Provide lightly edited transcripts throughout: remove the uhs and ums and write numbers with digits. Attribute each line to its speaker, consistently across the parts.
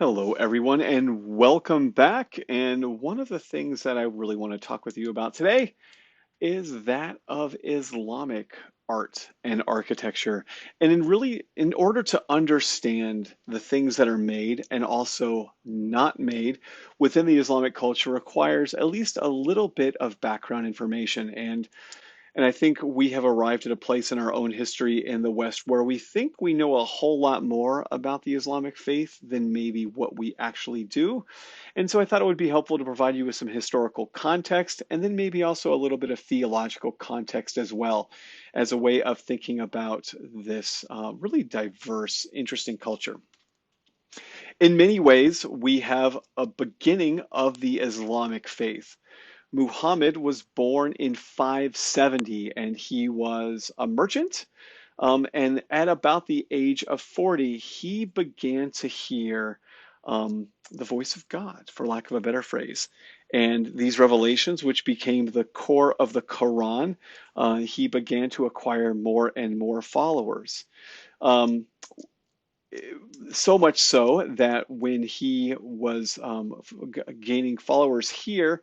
Speaker 1: Hello, everyone, and welcome back. And one of the things that I really want to talk with you about today is that of Islamic art and architecture. And in order to understand the things that are made and also not made within the Islamic culture requires at least a little bit of background information. And I think we have arrived at a place in our own history in the West where we think we know a whole lot more about the Islamic faith than maybe what we actually do. And so I thought it would be helpful to provide you with some historical context and then maybe also a little bit of theological context as well as a way of thinking about this really diverse, interesting culture. In many ways, we have a beginning of the Islamic faith. Muhammad was born in 570 and he was a merchant. And at about the age of 40, he began to hear the voice of God, for lack of a better phrase. And these revelations, which became the core of the Quran, he began to acquire more and more followers. Um, so much so that when he was gaining followers here,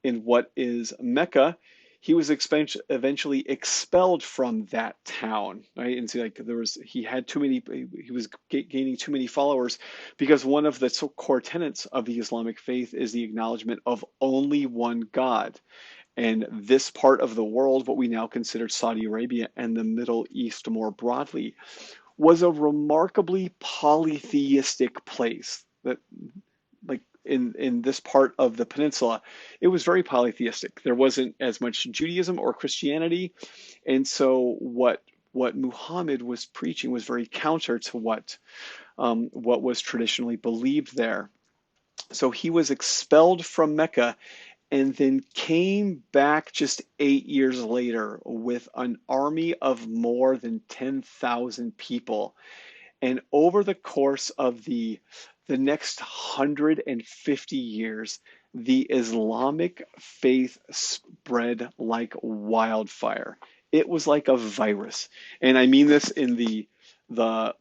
Speaker 1: in what is Mecca, he was eventually expelled from that town, right? And so like he had too many, he was gaining too many followers because one of the core tenets of the Islamic faith is the acknowledgement of only one God. And this part of the world, what we now consider Saudi Arabia and the Middle East more broadly, was a remarkably polytheistic place that like in this part of the peninsula, it was very polytheistic. There wasn't as much Judaism or Christianity, and so what Muhammad was preaching was very counter to what was traditionally believed there. So he was expelled from Mecca and then came back just 8 years later with an army of more than 10,000 people. And over the course of the next 150 years, the Islamic faith spread like wildfire. It was like a virus. And I mean this in the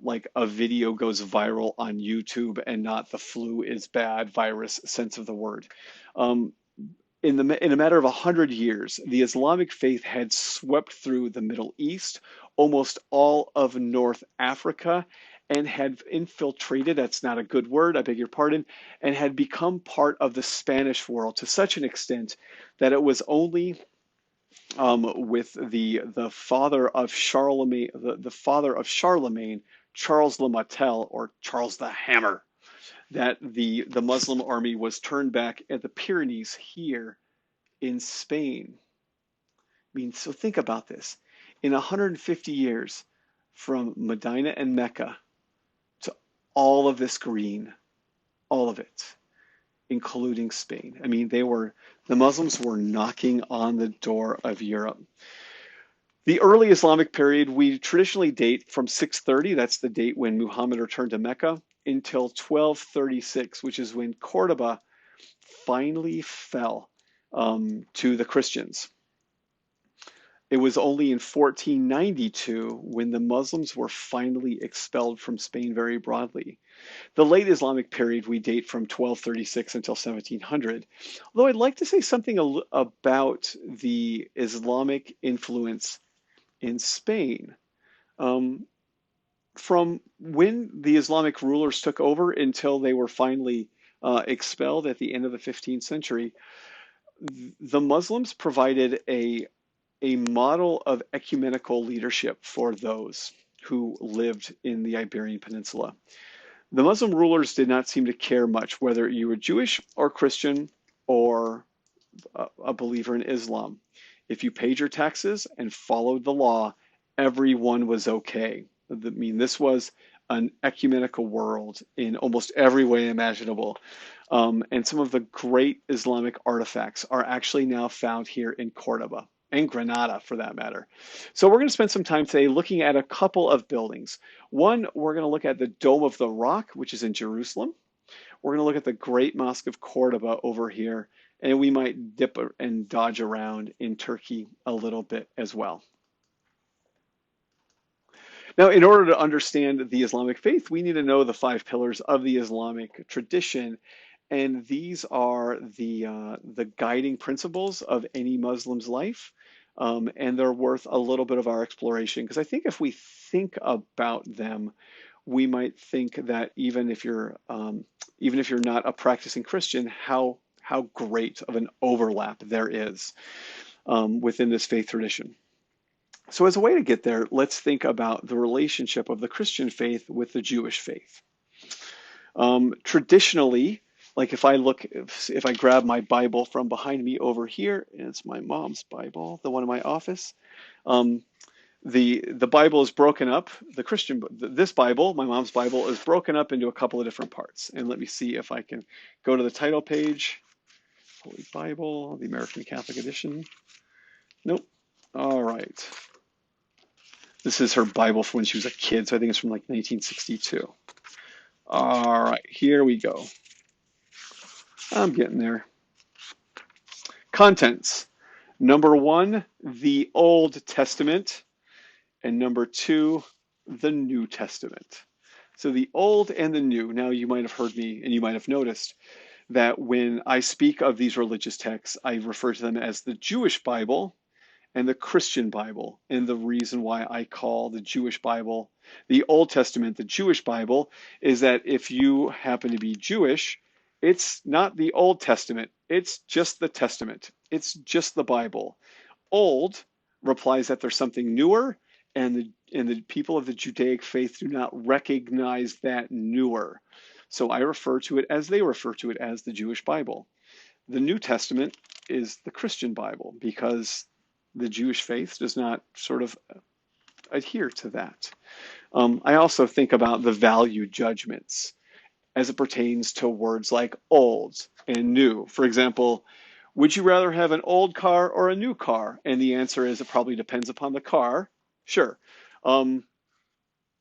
Speaker 1: like a video goes viral on YouTube and not the flu is bad virus sense of the word. Um, in a matter of 100 years, the Islamic faith had swept through the Middle East, almost all of North Africa, and had infiltrated, that's not a good word, I beg your pardon, and had become part of the Spanish world to such an extent that it was only with the father of Charlemagne, the father of Charlemagne, Charles le Martel, or Charles the Hammer, that the Muslim army was turned back at the Pyrenees here in Spain. I mean, so think about this. In 150 years, from Medina and Mecca to all of this green, all of it, including Spain. I mean, the Muslims were knocking on the door of Europe. The early Islamic period we traditionally date from 630, that's the date when Muhammad returned to Mecca, until 1236, which is when Cordoba finally fell to the Christians. It was only in 1492 when the Muslims were finally expelled from Spain very broadly. The late Islamic period we date from 1236 until 1700. Although I'd like to say something about the Islamic influence in Spain. Um, from when the Islamic rulers took over until they were finally expelled at the end of the 15th century, the Muslims provided a model of ecumenical leadership for those who lived in the Iberian Peninsula. The Muslim rulers did not seem to care much whether you were Jewish or Christian or a believer in Islam. If you paid your taxes and followed the law, everyone was okay. I mean, this was an ecumenical world in almost every way imaginable. And some of the great Islamic artifacts are actually now found here in Cordoba and Granada for that matter. So we're going to spend some time today looking at a couple of buildings. One, we're going to look at the Dome of the Rock, which is in Jerusalem. We're going to look at the Great Mosque of Cordoba over here, and we might dip and dodge around in Turkey a little bit as well. Now, in order to understand the Islamic faith, we need to know the five pillars of the Islamic tradition, and these are the guiding principles of any Muslim's life, and they're worth a little bit of our exploration because I think if we think about them, we might think that even if you're not a practicing Christian, how great of an overlap there is within this faith tradition. So, as a way to get there, let's think about the relationship of the Christian faith with the Jewish faith. Traditionally, like if I grab my Bible from behind me over here, and it's my mom's Bible, the one in my office. Um, the Bible is broken up. This Bible, my mom's Bible, is broken up into a couple of different parts. And let me see if I can go to the title page. Holy Bible, the American Catholic Edition. Nope. All right. This is her Bible from when she was a kid, so I think it's from like 1962. All right, here we go. I'm getting there. Contents. Number one, the Old Testament, and number two, the New Testament. So the Old and the New. Now you might have heard me and you might have noticed that when I speak of these religious texts, I refer to them as the Jewish Bible and the Christian Bible. And the reason why I call the Jewish Bible, the Old Testament, the Jewish Bible, is that if you happen to be Jewish, it's not the Old Testament, it's just the Testament, it's just the Bible. Old replies that there's something newer, and the people of the Judaic faith do not recognize that newer. So I refer to it as they refer to it as the Jewish Bible. The New Testament is the Christian Bible because the Jewish faith does not sort of adhere to that. I also think about the value judgments as it pertains to words like old and new. For example, would you rather have an old car or a new car? And the answer is it probably depends upon the car. Sure. Um,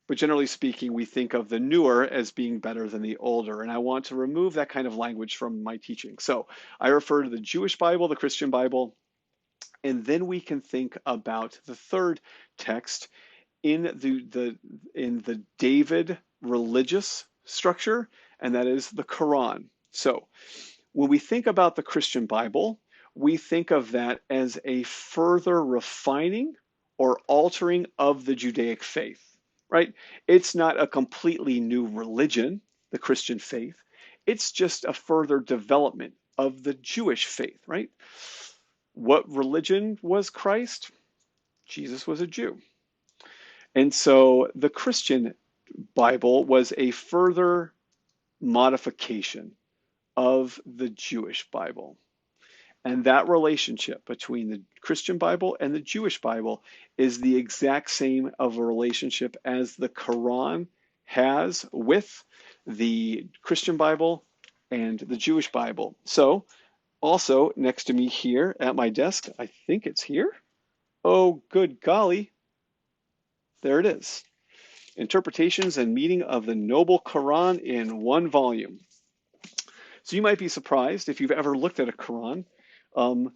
Speaker 1: but generally speaking, we think of the newer as being better than the older. And I want to remove that kind of language from my teaching. So I refer to the Jewish Bible, the Christian Bible, and then we can think about the third text in the David religious structure, and that is the Quran. So when we think about the Christian Bible, we think of that as a further refining or altering of the Judaic faith, right? It's not a completely new religion, the Christian faith. It's just a further development of the Jewish faith, right? What religion was Christ? Jesus was a Jew. And so the Christian Bible was a further modification of the Jewish Bible. And that relationship between the Christian Bible and the Jewish Bible is the exact same of a relationship as the Quran has with the Christian Bible and the Jewish Bible. So also next to me here at my desk, I think it's here. Oh, good golly. There it is. Interpretations and Meaning of the Noble Quran in one volume. So you might be surprised if you've ever looked at a Quran, um,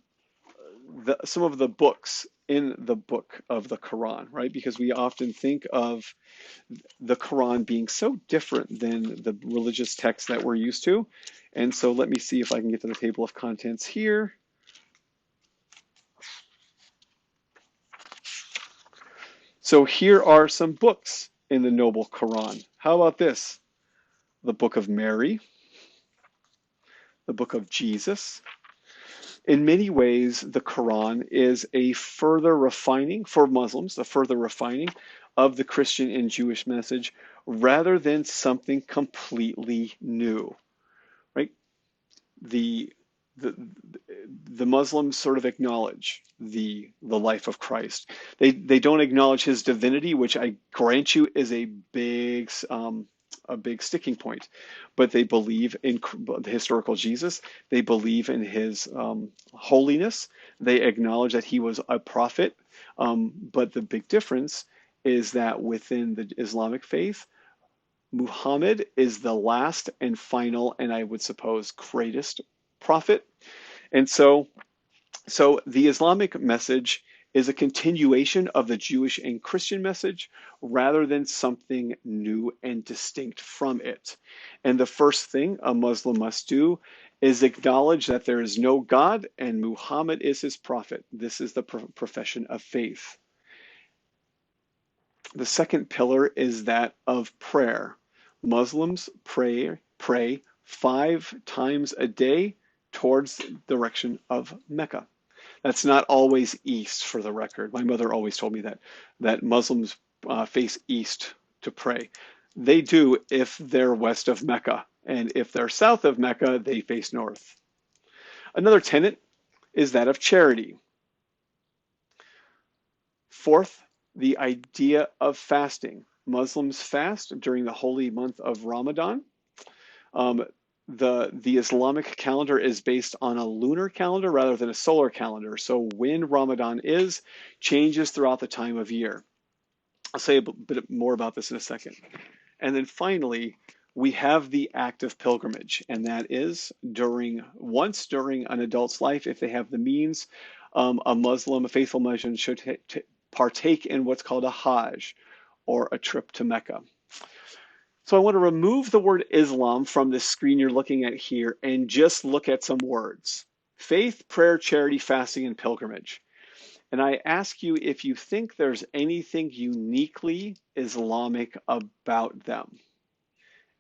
Speaker 1: some of the books in the book of the Quran, right? Because we often think of the Quran being so different than the religious texts that we're used to. And so let me see if I can get to the table of contents here. So here are some books in the Noble Quran. How about this? The Book of Mary, the Book of Jesus. In many ways, the Quran is a further refining for Muslims, a further refining of the Christian and Jewish message rather than something completely new, right? The the the Muslims sort of acknowledge the life of Christ. They don't acknowledge his divinity, which I grant you is a big sticking point. But they believe in the historical Jesus. They believe in his holiness. They acknowledge that he was a prophet. But the big difference is that within the Islamic faith, Muhammad is the last and final, and I would suppose greatest prophet. And so the Islamic message is a continuation of the Jewish and Christian message rather than something new and distinct from it. And the first thing a Muslim must do is acknowledge that there is no God and Muhammad is his prophet. This is the profession of faith. The second pillar is that of prayer. Muslims pray 5 times a day towards the direction of Mecca. That's not always east, for the record. My mother always told me that Muslims face east to pray. They do if they're west of Mecca, and if they're south of Mecca, they face north. Another tenet is that of charity. Fourth, the idea of fasting. Muslims fast during the holy month of Ramadan. Um, the Islamic calendar is based on a lunar calendar rather than a solar calendar. So when Ramadan is, changes throughout the time of year. I'll say a bit more about this in a second. And then finally, we have the act of pilgrimage, and that is once during an adult's life, if they have the means, a faithful Muslim should partake in what's called a Hajj, or a trip to Mecca. So I want to remove the word Islam from this screen you're looking at here and just look at some words: faith, prayer, charity, fasting, and pilgrimage. And I ask you if you think there's anything uniquely Islamic about them.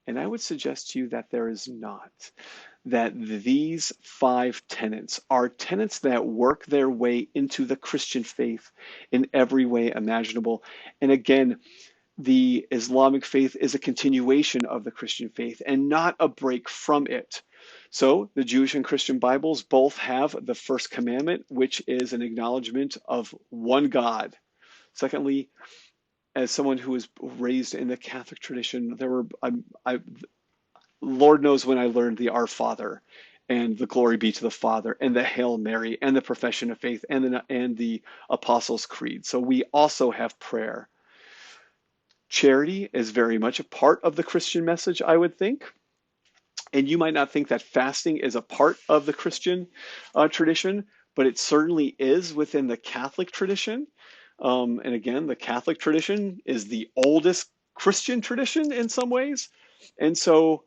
Speaker 1: And I would suggest to you that there is not. That these 5 tenets are tenets that work their way into the Christian faith in every way imaginable. And again, the Islamic faith is a continuation of the Christian faith and not a break from it. So the Jewish and Christian Bibles both have the first commandment, which is an acknowledgement of one God. Secondly, as someone who was raised in the Catholic tradition, Lord knows when I learned the Our Father and the Glory be to the Father and the Hail Mary and the Profession of Faith and the Apostles' Creed. So we also have prayer. Charity is very much a part of the Christian message, I would think. And you might not think that fasting is a part of the Christian tradition, but it certainly is within the Catholic tradition. And again, the Catholic tradition is the oldest Christian tradition in some ways. And so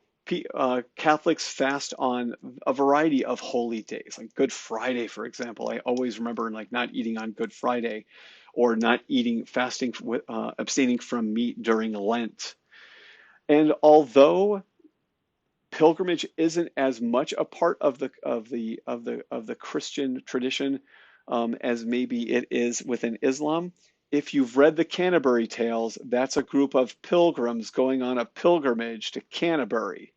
Speaker 1: Catholics fast on a variety of holy days, like Good Friday, for example. I always remember like not eating on Good Friday, or not abstaining from meat during Lent. And although pilgrimage isn't as much a part of the Christian tradition as maybe it is within Islam, if you've read the Canterbury Tales, that's a group of pilgrims going on a pilgrimage to Canterbury.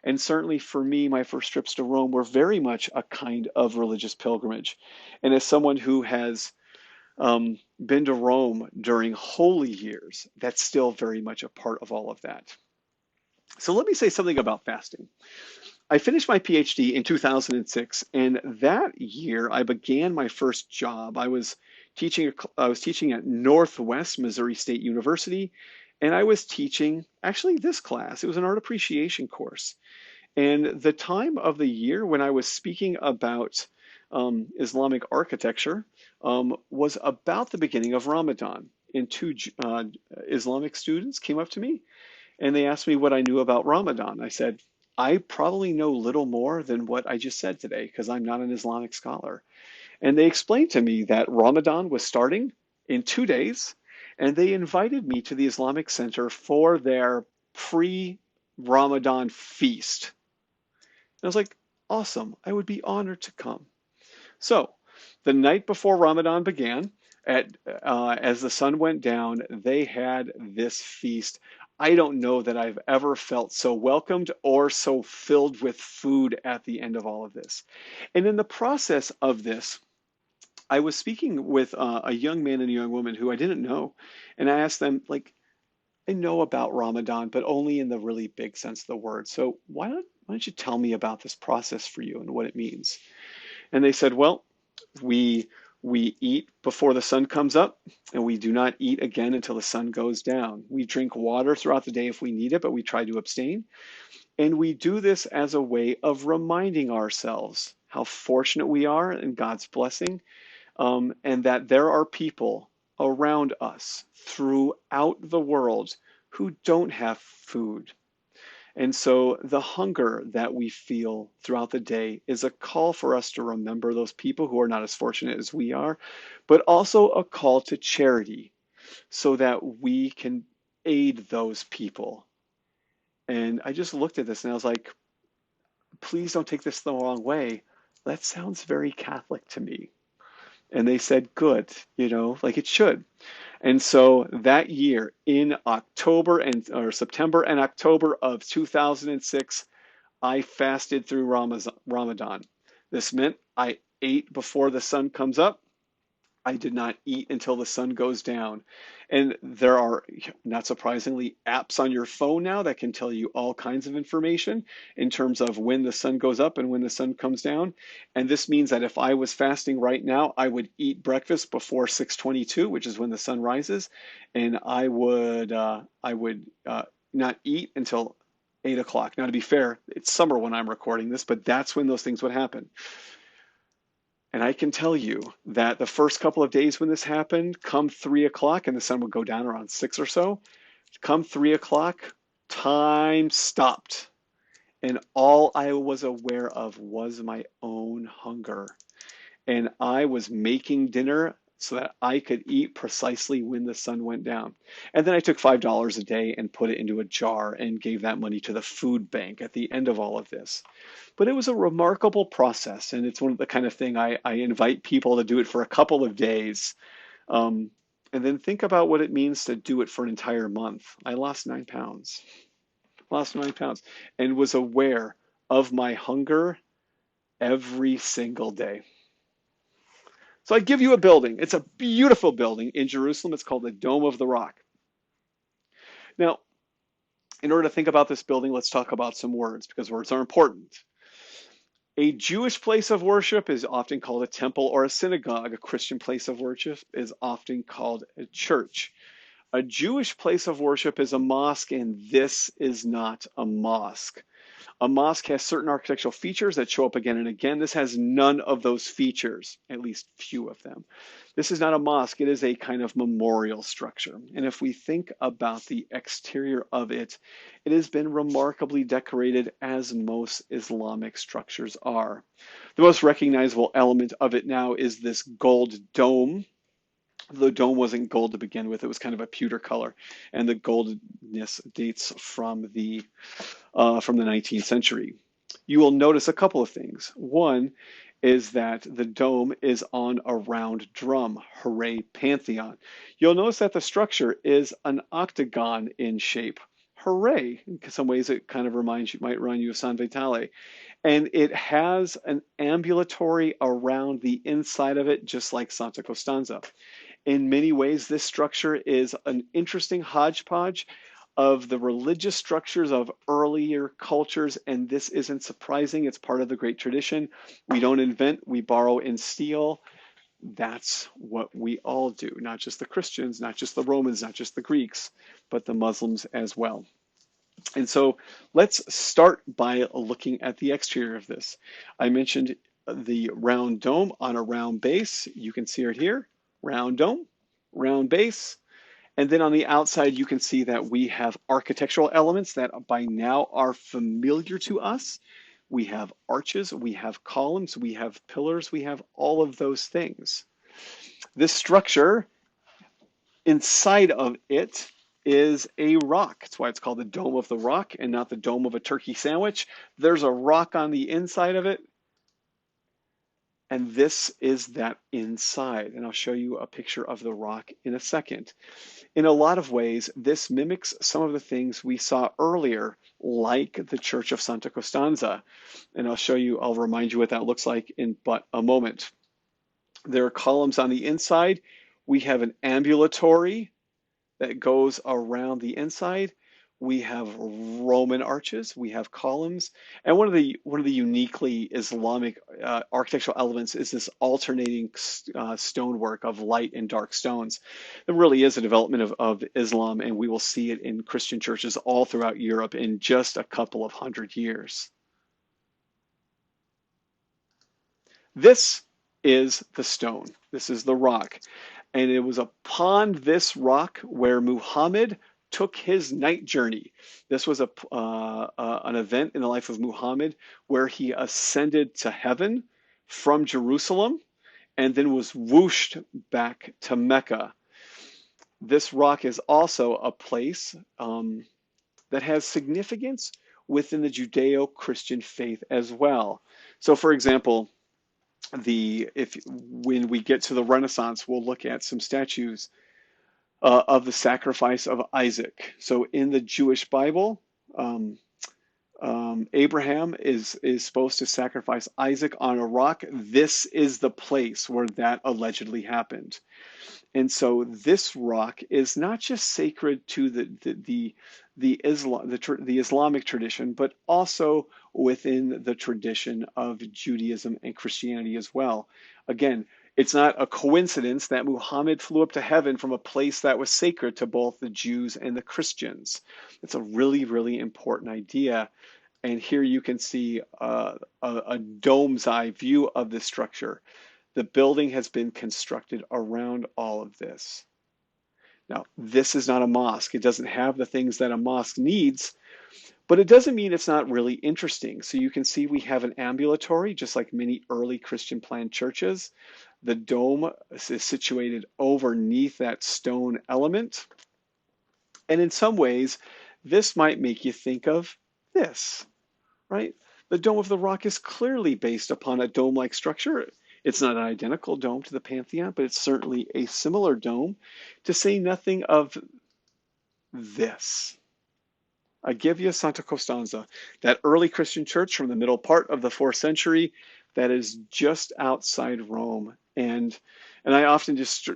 Speaker 1: And certainly for me, my first trips to Rome were very much a kind of religious pilgrimage. And as someone who has been to Rome during holy years, that's still very much a part of all of that. So let me say something about fasting. I finished my PhD in 2006, and that year I began my first job. I was teaching at Northwest Missouri State University, and I was teaching actually this class. It was an art appreciation course. And the time of the year when I was speaking about Islamic architecture was about the beginning of Ramadan. And 2 Islamic students came up to me and they asked me what I knew about Ramadan. I said, I probably know little more than what I just said today because I'm not an Islamic scholar. And they explained to me that Ramadan was starting in 2 days, and they invited me to the Islamic Center for their pre-Ramadan feast. And I was like, awesome, I would be honored to come. So the night before Ramadan began, as the sun went down, they had this feast. I don't know that I've ever felt so welcomed or so filled with food at the end of all of this. And in the process of this, I was speaking with a young man and a young woman who I didn't know. And I asked them, like, I know about Ramadan, but only in the really big sense of the word. So why don't you tell me about this process for you and what it means? And they said, well, we eat before the sun comes up, and we do not eat again until the sun goes down. We drink water throughout the day if we need it, but we try to abstain. And we do this as a way of reminding ourselves how fortunate we are in God's blessing, and that there are people around us throughout the world who don't have food. And so the hunger that we feel throughout the day is a call for us to remember those people who are not as fortunate as we are, but also a call to charity so that we can aid those people. And I just looked at this and I was like, please don't take this the wrong way. That sounds very Catholic to me. And they said, good, like it should. And so that year in October and or September and October of 2006, I fasted through Ramadan. This meant I ate before the sun comes up. I did not eat until the sun goes down. And there are, not surprisingly, apps on your phone now that can tell you all kinds of information in terms of when the sun goes up and when the sun comes down. And this means that if I was fasting right now, I would eat breakfast before 6:22, which is when the sun rises, and I would not eat until 8 o'clock. Now, to be fair, it's summer when I'm recording this, but that's when those things would happen. And I can tell you that the first couple of days when this happened, come 3 o'clock, and the sun would go down around 6 or so, come 3 o'clock, time stopped. And all I was aware of was my own hunger. And I was making dinner so that I could eat precisely when the sun went down. And then I took $5 a day and put it into a jar and gave that money to the food bank at the end of all of this. But it was a remarkable process, and it's one of the kind of thing I invite people to do it for a couple of days, um, and then think about what it means to do it for an entire month. I lost 9 pounds, and was aware of my hunger every single day. So I give you a building. It's a beautiful building in Jerusalem. It's called the Dome of the Rock. Now, in order to think about this building, let's talk about some words because words are important. A Jewish place of worship is often called a temple or a synagogue. A Christian place of worship is often called a church. A Jewish place of worship is a mosque, and this is not a mosque. A mosque has certain architectural features that show up again and again. This has none of those features, at least few of them. This is not a mosque. It is a kind of memorial structure. And if we think about the exterior of it, it has been remarkably decorated, as most Islamic structures are. The most recognizable element of it now is this gold dome. The dome wasn't gold to begin with. It was kind of a pewter color, and the goldness dates from the 19th century. You will notice a couple of things. One is that the dome is on a round drum, hooray Pantheon. You'll notice that the structure is an octagon in shape. Hooray! In some ways, it kind of might remind you of San Vitale. And it has an ambulatory around the inside of it, just like Santa Costanza. In many ways, this structure is an interesting hodgepodge of the religious structures of earlier cultures, and this isn't surprising. It's part of the great tradition. We don't invent, we borrow and steal. That's what we all do, not just the Christians, not just the Romans, not just the Greeks, but the Muslims as well. And so let's start by looking at the exterior of this. I mentioned the round dome on a round base. You can see it here, round dome, round base. And then on the outside, you can see that we have architectural elements that by now are familiar to us. We have arches, we have columns, we have pillars, we have all of those things. This structure, inside of it, is a rock. That's why it's called the Dome of the Rock and not the dome of a turkey sandwich. There's a rock on the inside of it, and this is that inside. And I'll show you a picture of the rock in a second. In a lot of ways, this mimics some of the things we saw earlier, like the Church of Santa Costanza. And I'll remind you what that looks like in but a moment. There are columns on the inside. We have an ambulatory that goes around the inside. We have Roman arches, we have columns, and one of the uniquely Islamic architectural elements is this alternating stonework of light and dark stones. It really is a development of Islam, and we will see it in Christian churches all throughout Europe in just a couple of hundred years. This is the stone. This is the rock. And it was upon this rock where Muhammad took his night journey. This was an event in the life of Muhammad where he ascended to heaven from Jerusalem and then was whooshed back to Mecca. This rock is also a place that has significance within the Judeo-Christian faith as well. So, for example, the if when we get to the Renaissance, we'll look at some statues of the sacrifice of Isaac. So, in the Jewish Bible, um, Abraham is supposed to sacrifice Isaac on a rock. This is the place where that allegedly happened. And so this rock is not just sacred to the Islamic tradition, but also within the tradition of Judaism and Christianity as well. Again, it's not a coincidence that Muhammad flew up to heaven from a place that was sacred to both the Jews and the Christians. It's a really, really important idea. And here you can see a dome's eye view of this structure. The building has been constructed around all of this. Now, this is not a mosque. It doesn't have the things that a mosque needs, but it doesn't mean it's not really interesting. So you can see we have an ambulatory, just like many early Christian planned churches. The dome is situated underneath that stone element. And in some ways, this might make you think of this, right? The Dome of the Rock is clearly based upon a dome-like structure. It's not an identical dome to the Pantheon, but it's certainly a similar dome, to say nothing of this. Agigia Santa Costanza, that early Christian church from the middle part of the 4th century that is just outside Rome. And I often just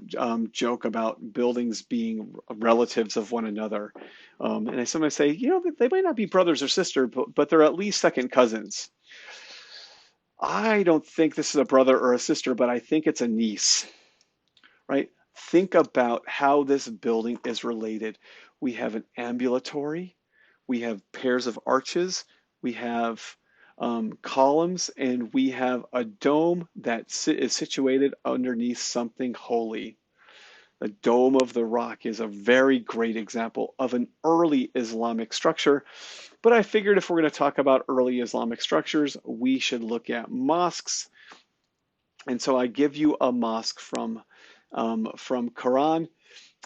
Speaker 1: joke about buildings being relatives of one another. And I sometimes say, they might not be brothers or sisters, but they're at least second cousins. I don't think this is a brother or a sister, but I think it's a niece, right? Think about how this building is related. We have an ambulatory, we have pairs of arches, we have columns, and we have a dome that is situated underneath something holy. The Dome of the Rock is a very great example of an early Islamic structure. But I figured if we're going to talk about early Islamic structures, we should look at mosques. And so I give you a mosque from Quran.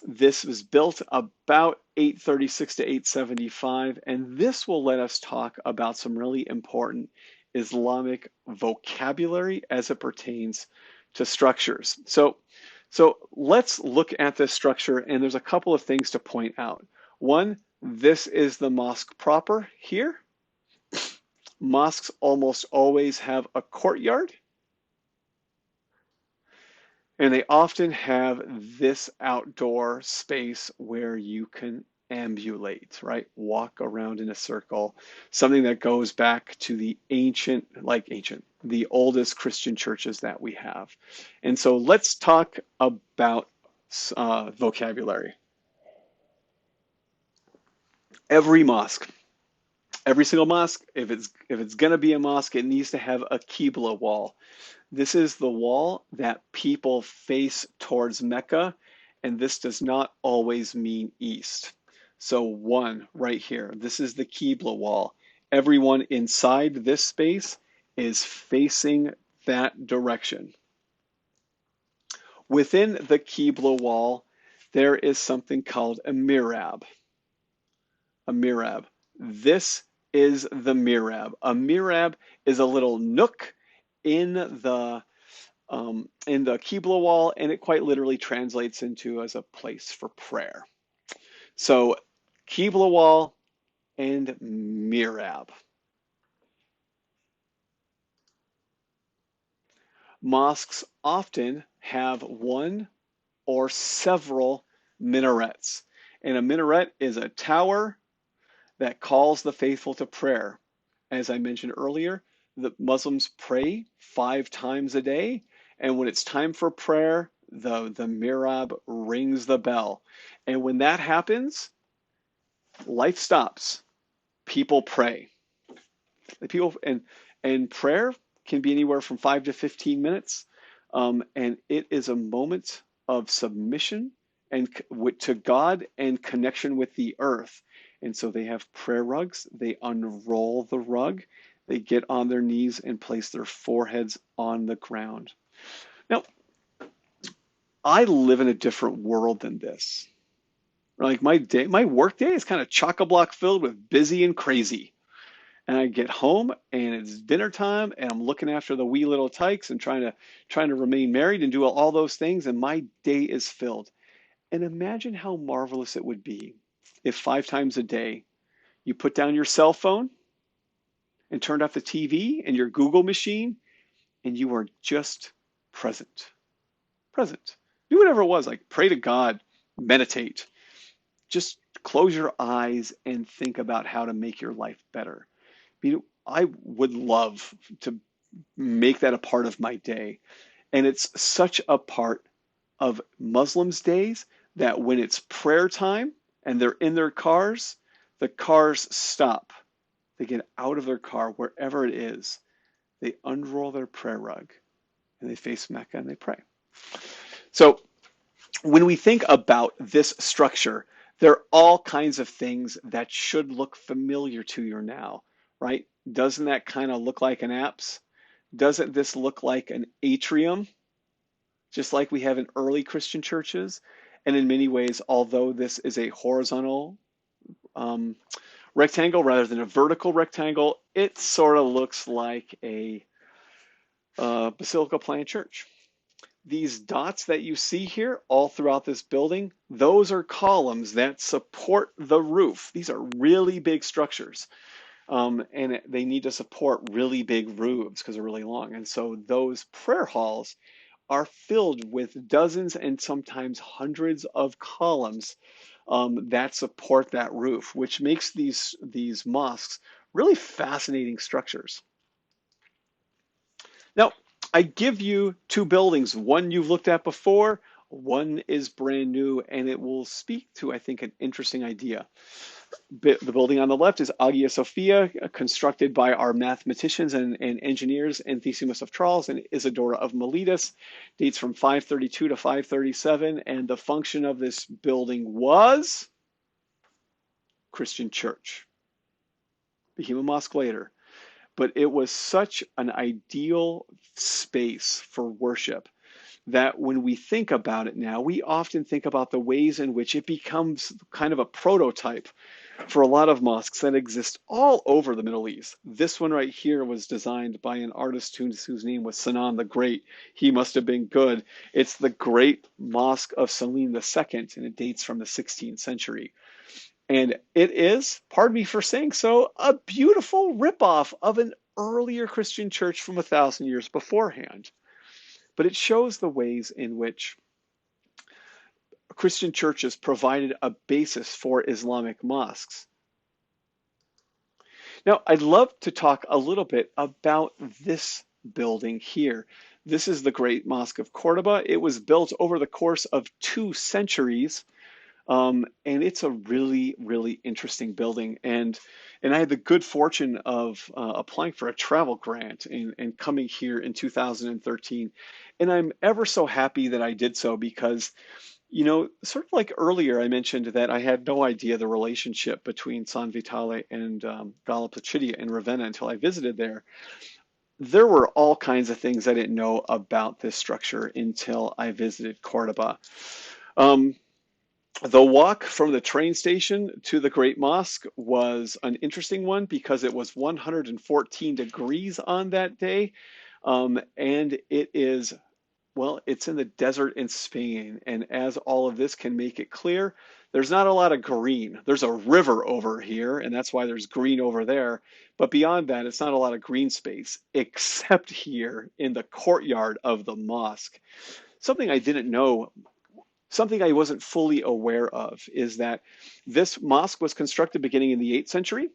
Speaker 1: This was built about 836 to 875, and this will let us talk about some really important Islamic vocabulary as it pertains to structures. So let's look at this structure, and there's a couple of things to point out. One, this is the mosque proper here. Mosques almost always have a courtyard. And they often have this outdoor space where you can ambulate, right? Walk around in a circle, something that goes back to the the oldest Christian churches that we have. And so let's talk about vocabulary. Every mosque, every single mosque, if it's going to be a mosque, it needs to have a Qibla wall. This is the wall that people face towards Mecca, and this does not always mean east. So one right here, this is the Qibla wall. Everyone inside this space is facing that direction. Within the Qibla wall, there is something called a mihrab. A mihrab. This is the mihrab. A mihrab is a little nook in the Qibla wall, and it quite literally translates into as a place for prayer. So Qibla wall and mihrab. Mosques often have one or several minarets, and a minaret is a tower that calls the faithful to prayer. As I mentioned earlier, the Muslims pray 5 times a day, and when it's time for prayer, the mihrab rings the bell. And when that happens, life stops. People pray. The people and prayer can be anywhere from 5 to 15 minutes. And it is a moment of submission and to God and connection with the earth. And so they have prayer rugs. They unroll the rug. They get on their knees and place their foreheads on the ground. Now, I live in a different world than this. Like my work day is kind of chock-a-block filled with busy and crazy. And I get home and it's dinner time and I'm looking after the wee little tykes and trying to remain married and do all those things, and my day is filled. And imagine how marvelous it would be if 5 times a day you put down your cell phone and turned off the TV and your Google machine and you are just present. Present. Do whatever it was, like pray to God, meditate. Just close your eyes and think about how to make your life better. I would love to make that a part of my day. And it's such a part of Muslims' days that when it's prayer time and they're in their cars, the cars stop. They get out of their car, wherever it is. They unroll their prayer rug and they face Mecca and they pray. So when we think about this structure, there are all kinds of things that should look familiar to you now, right? Doesn't that kind of look like an apse? Doesn't this look like an atrium, just like we have in early Christian churches? And in many ways, although this is a horizontal um, rectangle rather than a vertical rectangle, it sort of looks like a basilica plan church. These dots that you see here all throughout this building, those are columns that support the roof. These are really big structures. And they need to support really big roofs because they're really long. And so those prayer halls are filled with dozens and sometimes hundreds of columns that support that roof, which makes these mosques really fascinating structures. Now, I give you two buildings. One you've looked at before, one is brand new, and it will speak to, I think, an interesting idea. The building on the left is Hagia Sophia, constructed by our mathematicians and engineers Anthissimus of Charles and Isidora of Miletus, dates from 532 to 537, and the function of this building was Christian church. Became a mosque later, but it was such an ideal space for worship that when we think about it now, we often think about the ways in which it becomes kind of a prototype for a lot of mosques that exist all over the Middle East. This one right here was designed by an artist whose name was Sinan the Great. He must have been good. It's the Great Mosque of Salim II, and it dates from the 16th century. And it is, pardon me for saying so, a beautiful ripoff of an earlier Christian church from 1,000 years beforehand. But it shows the ways in which Christian churches provided a basis for Islamic mosques. Now, I'd love to talk a little bit about this building here. This is the Great Mosque of Cordoba. It was built over the course of 2 centuries, and it's a really, really interesting building. And I had the good fortune of applying for a travel grant and coming here in 2013. And I'm ever so happy that I did so because sort of like earlier, I mentioned that I had no idea the relationship between San Vitale and Galla Placidia in Ravenna until I visited there. There were all kinds of things I didn't know about this structure until I visited Cordoba. Um, the walk from the train station to the Great Mosque was an interesting one because it was 114 degrees on that day. And it is well, it's in the desert in Spain, and as all of this can make it clear, there's not a lot of green. There's a river over here, and that's why there's green over there. But beyond that, it's not a lot of green space, except here in the courtyard of the mosque. Something I didn't know, something I wasn't fully aware of, is that this mosque was constructed beginning in the 8th century,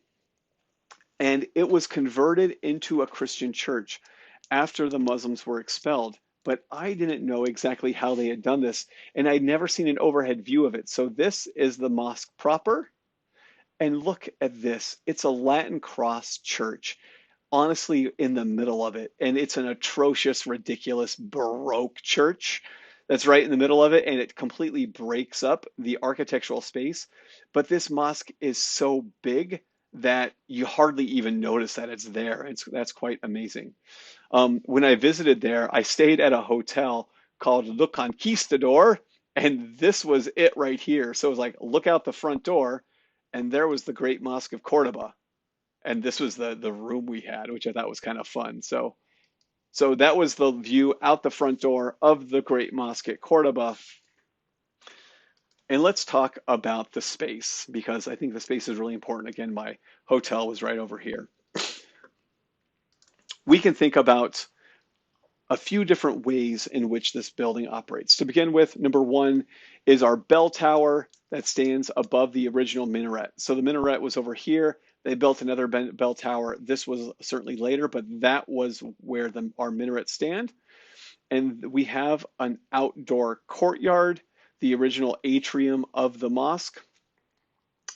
Speaker 1: and it was converted into a Christian church after the Muslims were expelled. But I didn't know exactly how they had done this, and I'd never seen an overhead view of it. So this is the mosque proper, and look at this. It's a Latin cross church honestly in the middle of it. And it's an atrocious, ridiculous, Baroque church that's right in the middle of it, and it completely breaks up the architectural space. But this mosque is so big that you hardly even notice that it's there. That's quite amazing. When I visited there, I stayed at a hotel called Le Conquistador, and this was it right here. So it was like, look out the front door, and there was the Great Mosque of Cordoba. And this was the room we had, which I thought was kind of fun. So that was the view out the front door of the Great Mosque at Cordoba. And let's talk about the space, because I think the space is really important. Again, my hotel was right over here. We can think about a few different ways in which this building operates. To begin with, number one is our bell tower that stands above the original minaret. So the minaret was over here. They built another bell tower. This was certainly later, but that was where our minarets stand. And we have an outdoor courtyard, the original atrium of the mosque.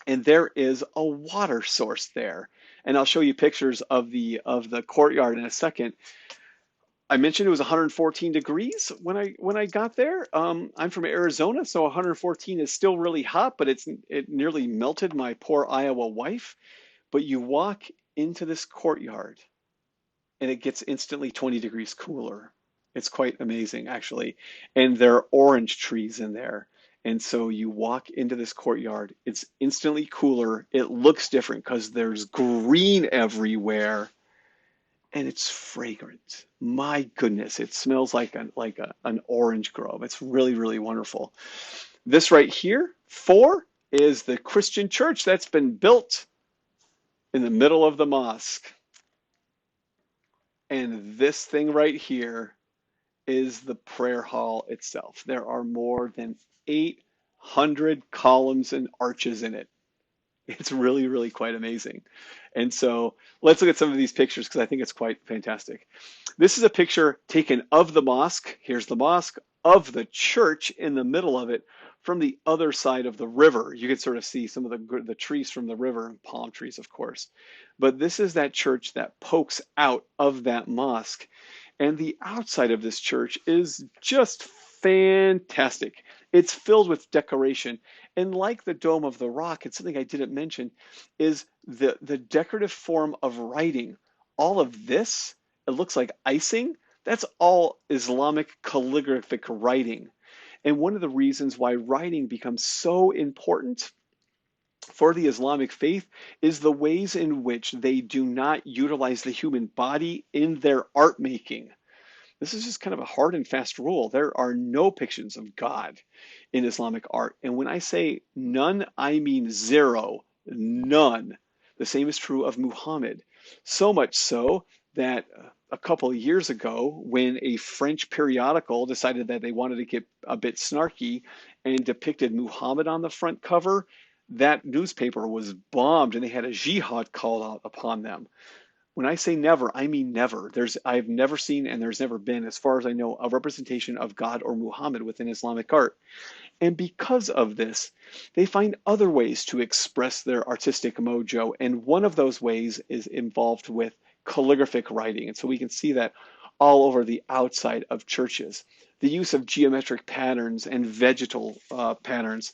Speaker 1: And there is a water source there. And I'll show you pictures of the courtyard in a second. I mentioned it was 114 degrees when I got there. I'm from Arizona, so 114 is still really hot, but it nearly melted my poor Iowa wife. But you walk into this courtyard, and it gets instantly 20 degrees cooler. It's quite amazing, actually. And there are orange trees in there. And so you walk into this courtyard, it's instantly cooler. It looks different because there's green everywhere and it's fragrant. My goodness, it smells like an orange grove. It's really, really wonderful. This right here, 4, is the Christian church that's been built in the middle of the mosque. And this thing right here is the prayer hall itself. There are more than 800 columns and arches in it. It's really, really quite amazing. And so let's look at some of these pictures because I think it's quite fantastic. This is a picture taken of the mosque. Here's the mosque, of the church in the middle of it from the other side of the river. You can sort of see some of the trees from the river, palm trees, of course. But this is that church that pokes out of that mosque. And the outside of this church is just fantastic. It's filled with decoration. And like the Dome of the Rock, it's something I didn't mention, is the decorative form of writing. All of this, it looks like icing. That's all Islamic calligraphic writing. And one of the reasons why writing becomes so important for the Islamic faith is the ways in which they do not utilize the human body in their art making. This is just kind of a hard and fast rule. There are no pictures of God in Islamic art. And when I say none, I mean zero, none. The same is true of Muhammad. So much so that a couple of years ago, when a French periodical decided that they wanted to get a bit snarky and depicted Muhammad on the front cover, that newspaper was bombed and they had a jihad called out upon them. When I say never, I mean never. I've never seen and there's never been, as far as I know, a representation of God or Muhammad within Islamic art. And because of this, they find other ways to express their artistic mojo. And one of those ways is involved with calligraphic writing. And so we can see that all over the outside of churches. The use of geometric patterns and vegetal patterns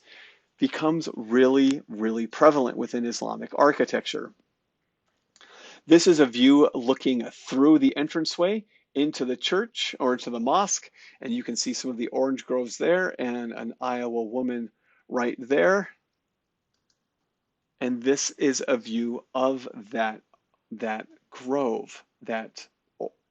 Speaker 1: becomes really, really prevalent within Islamic architecture. This is a view looking through the entranceway into the church or into the mosque, and you can see some of the orange groves there and an Iowa woman right there. And this is a view of that grove, that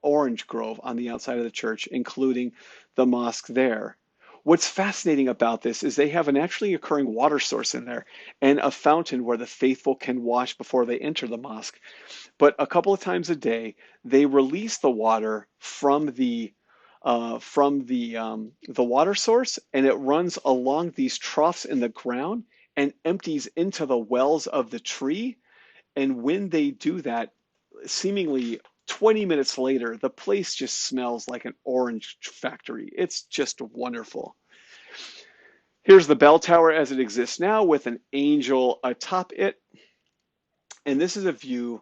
Speaker 1: orange grove on the outside of the church, including the mosque there. What's fascinating about this is they have a naturally occurring water source in there and a fountain where the faithful can wash before they enter the mosque. But a couple of times a day, they release the water from the water source, and it runs along these troughs in the ground and empties into the wells of the tree. And when they do that, seemingly 20 minutes later, the place just smells like an orange factory. It's just wonderful. Here's the bell tower as it exists now with an angel atop it. And this is a view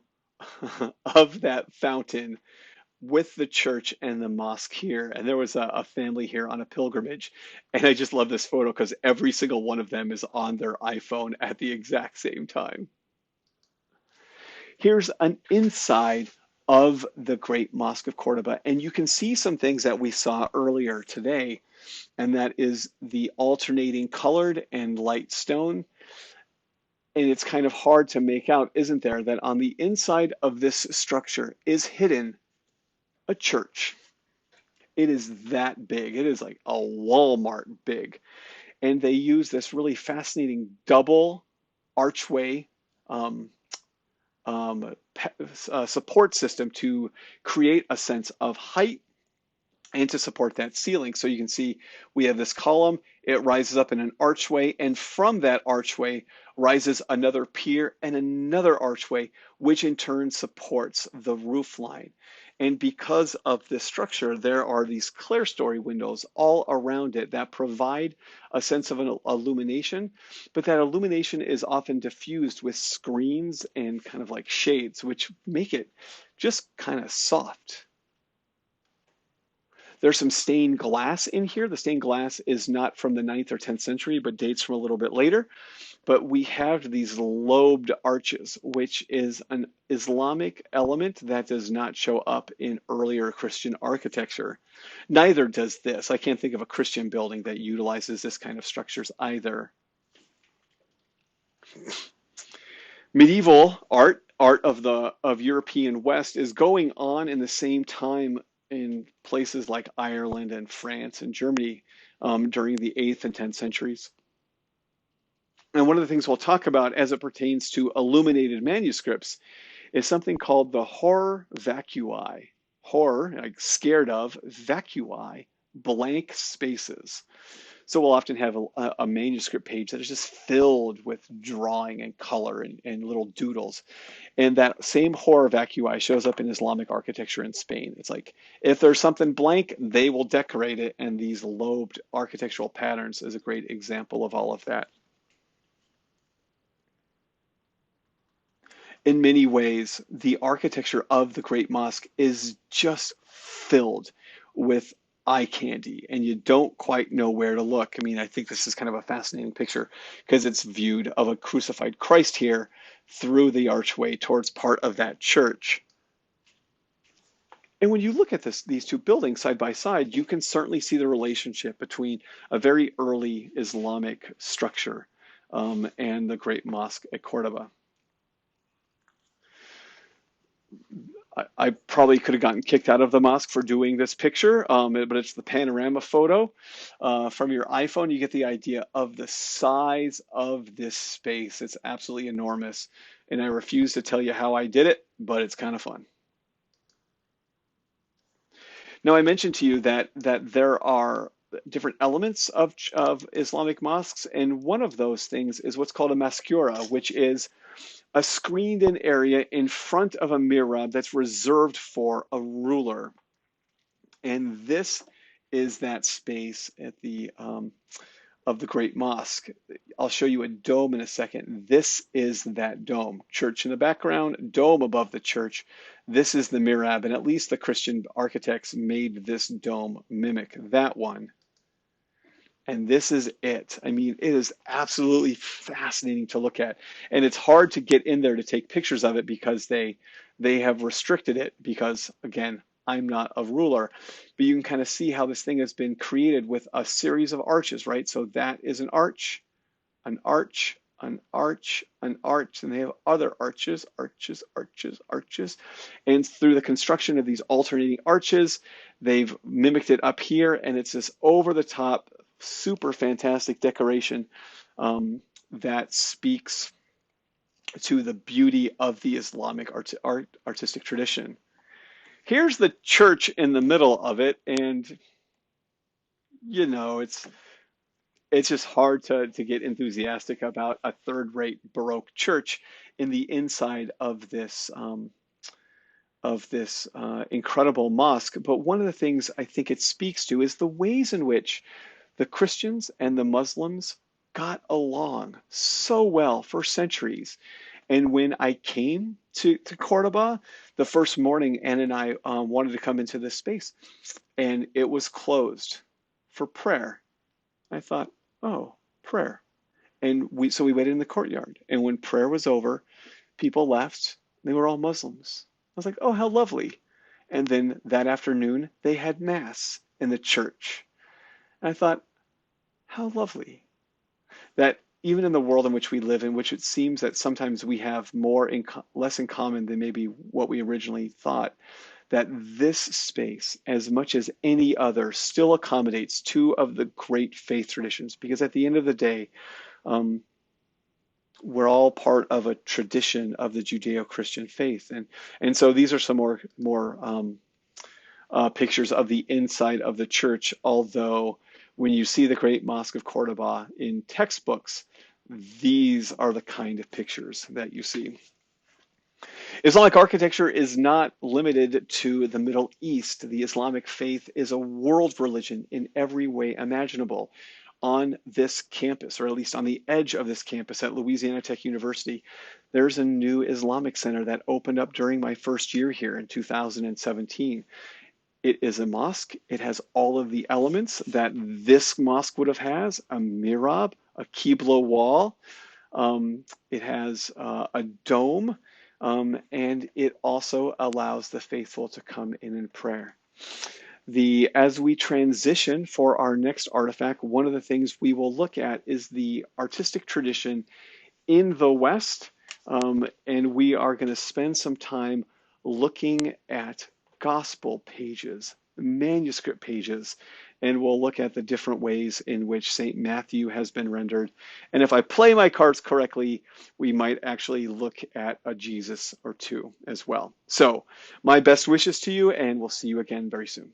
Speaker 1: of that fountain with the church and the mosque here. And there was a family here on a pilgrimage. And I just love this photo because every single one of them is on their iPhone at the exact same time. Here's an inside of the Great Mosque of Cordoba. And you can see some things that we saw earlier today, and that is the alternating colored and light stone. And it's kind of hard to make out, isn't there, that on the inside of this structure is hidden a church. It is that big. It is like a Walmart big. And they use this really fascinating double archway um, support system to create a sense of height and to support that ceiling. So you can see we have this column, it rises up in an archway, and from that archway rises another pier and another archway, which in turn supports the roof line. And because of this structure, there are these clerestory windows all around it that provide a sense of an illumination, but that illumination is often diffused with screens and kind of like shades, which make it just kind of soft. There's some stained glass in here. The stained glass is not from the 9th or 10th century, but dates from a little bit later. But we have these lobed arches, which is an Islamic element that does not show up in earlier Christian architecture. Neither does this. I can't think of a Christian building that utilizes this kind of structures either. Medieval art of European West, is going on in the same time in places like Ireland and France and Germany during the 8th and 10th centuries. And one of the things we'll talk about as it pertains to illuminated manuscripts is something called the horror vacui. Horror, like scared of, vacui, blank spaces. So we'll often have a manuscript page that is just filled with drawing and color and little doodles. And that same horror vacui shows up in Islamic architecture in Spain. It's like if there's something blank, they will decorate it. And these lobed architectural patterns is a great example of all of that. In many ways, the architecture of the Great Mosque is just filled with eye candy, and you don't quite know where to look. I mean, I think this is kind of a fascinating picture because it's viewed of a crucified Christ here through the archway towards part of that church. And when you look at these two buildings side by side, you can certainly see the relationship between a very early Islamic structure and the Great Mosque at Cordoba. I probably could have gotten kicked out of the mosque for doing this picture, but it's the panorama photo from your iPhone. You get the idea of the size of this space. It's absolutely enormous. And I refuse to tell you how I did it, but it's kind of fun. Now, I mentioned to you that there are different elements of Islamic mosques, and one of those things is what's called a mascura, which is a screened-in area in front of a mihrab that's reserved for a ruler. And this is that space at the of the Great Mosque. I'll show you a dome in a second. This is that dome. Church in the background, dome above the church. This is the mihrab, and at least the Christian architects made this dome mimic that one. And this is it. I mean, it is absolutely fascinating to look at. And it's hard to get in there to take pictures of it because they have restricted it because, again, I'm not a ruler. But you can kind of see how this thing has been created with a series of arches, right? So that is an arch, an arch, an arch, an arch, and they have other arches, arches, arches, arches. And through the construction of these alternating arches, they've mimicked it up here, and it's this over-the-top, super fantastic decoration that speaks to the beauty of the Islamic artistic tradition. Here's the church in the middle of it, and you know, it's just hard to get enthusiastic about a third-rate Baroque church in the inside of this incredible mosque. But one of the things I think it speaks to is the ways in which the Christians and the Muslims got along so well for centuries. And when I came to Cordoba, the first morning, Anna and I wanted to come into this space, and it was closed for prayer. I thought, oh, prayer. And we waited in the courtyard. And when prayer was over, people left. They were all Muslims. I was like, oh, how lovely. And then that afternoon, they had mass in the church. And I thought, how lovely that even in the world in which we live, in which it seems that sometimes we have less in common than maybe what we originally thought, that this space, as much as any other, still accommodates two of the great faith traditions. Because at the end of the day, um, we're all part of a tradition of the Judeo-Christian faith, and so these are some more pictures of the inside of the church. Although when you see the Great Mosque of Cordoba in textbooks, these are the kind of pictures that you see. Islamic architecture is not limited to the Middle East. The Islamic faith is a world religion in every way imaginable. On this campus, or at least on the edge of this campus at Louisiana Tech University, there's a new Islamic center that opened up during my first year here in 2017. It is a mosque. It has all of the elements that this mosque would have has: a mihrab, a qibla wall. It has a dome, and it also allows the faithful to come in prayer. As we transition for our next artifact, one of the things we will look at is the artistic tradition in the West, and we are going to spend some time looking at gospel pages, manuscript pages, and we'll look at the different ways in which St. Matthew has been rendered. And if I play my cards correctly, we might actually look at a Jesus or two as well. So my best wishes to you, and we'll see you again very soon.